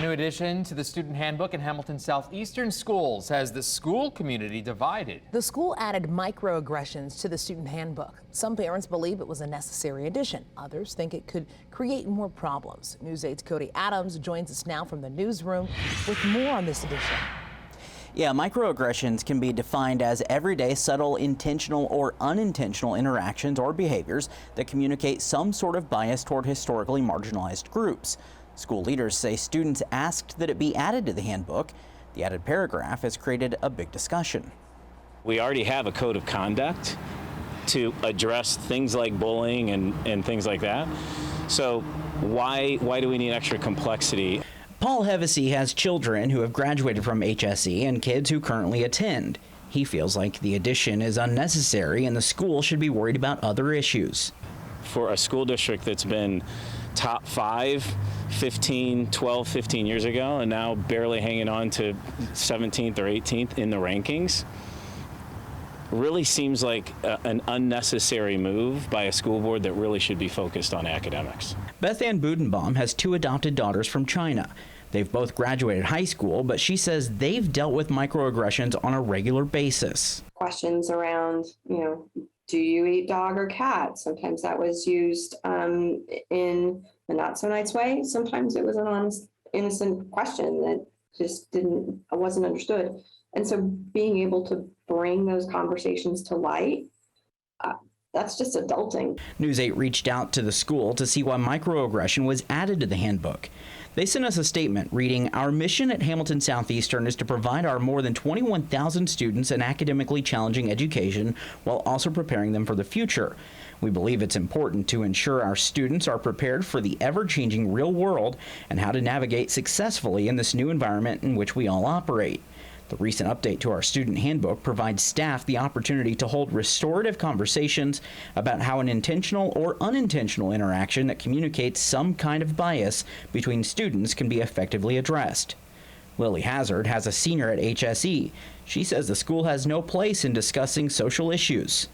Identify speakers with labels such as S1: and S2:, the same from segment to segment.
S1: new addition to the student handbook in Hamilton Southeastern Schools has the school community divided.
S2: The school added microaggressions to the student handbook. Some parents believe it was a necessary addition. Others think it could create more problems. News 8's Cody Adams joins us now from the newsroom with more on this edition.
S3: Yeah, microaggressions can be defined as everyday, subtle, intentional or unintentional interactions or behaviors that communicate some sort of bias toward historically marginalized groups. School leaders say students asked that it be added to the handbook. The added paragraph has created a big discussion.
S4: We already have a code of conduct to address things like bullying and things like that. So why do we need extra complexity?
S3: Paul Hevesy has children who have graduated from HSE and kids who currently attend. He feels like the addition is unnecessary and the school should be worried about other issues.
S4: For a school district that's been top 5, 12, 15 years ago, and now barely hanging on to 17th or 18th in the rankings, really seems like an unnecessary move by a school board that really should be focused on academics.
S3: Beth Ann Budenbaum has 2 adopted daughters from China. They've both graduated high school, but she says they've dealt with microaggressions on a regular basis.
S5: Questions around, do you eat dog or cat? Sometimes that was used in a not so nice way. Sometimes it was an honest, innocent question that just wasn't understood. And so being able to bring those conversations to light, that's just adulting.
S3: News 8 reached out to the school to see why microaggression was added to the handbook. They sent us a statement reading, "Our mission at Hamilton Southeastern is to provide our more than 21,000 students an academically challenging education while also preparing them for the future. We believe it's important to ensure our students are prepared for the ever-changing real world and how to navigate successfully in this new environment in which we all operate." The recent update to our student handbook provides staff the opportunity to hold restorative conversations about how an intentional or unintentional interaction that communicates some kind of bias between students can be effectively addressed. Lily Hazard has a senior at HSE. She says the school has no place in discussing social issues.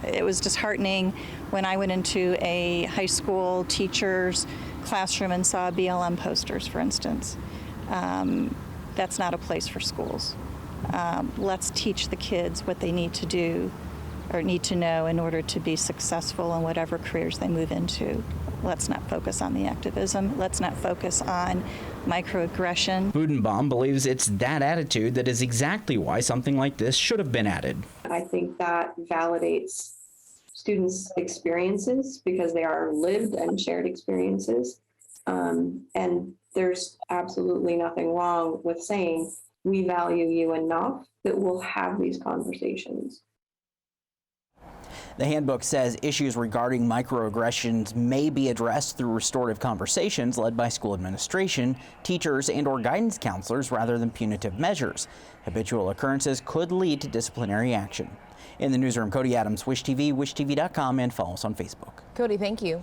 S6: It was disheartening when I went into a high school teacher's classroom and saw BLM posters, for instance. That's not a place for schools. Let's teach the kids what they need to do or need to know in order to be successful in whatever careers they move into. Let's not focus on the activism. Let's not focus on microaggression.
S3: Budenbaum believes it's that attitude that is exactly why something like this should have been added.
S5: I think that validates students' experiences because they are lived and shared experiences. And there's absolutely nothing wrong with saying we value you enough that we'll have these conversations.
S3: The handbook says issues regarding microaggressions may be addressed through restorative conversations led by school administration, teachers, and/or guidance counselors rather than punitive measures. Habitual occurrences could lead to disciplinary action. In the newsroom, Cody Adams, Wish TV, wishtv.com, and follow us on Facebook.
S2: Cody, thank you.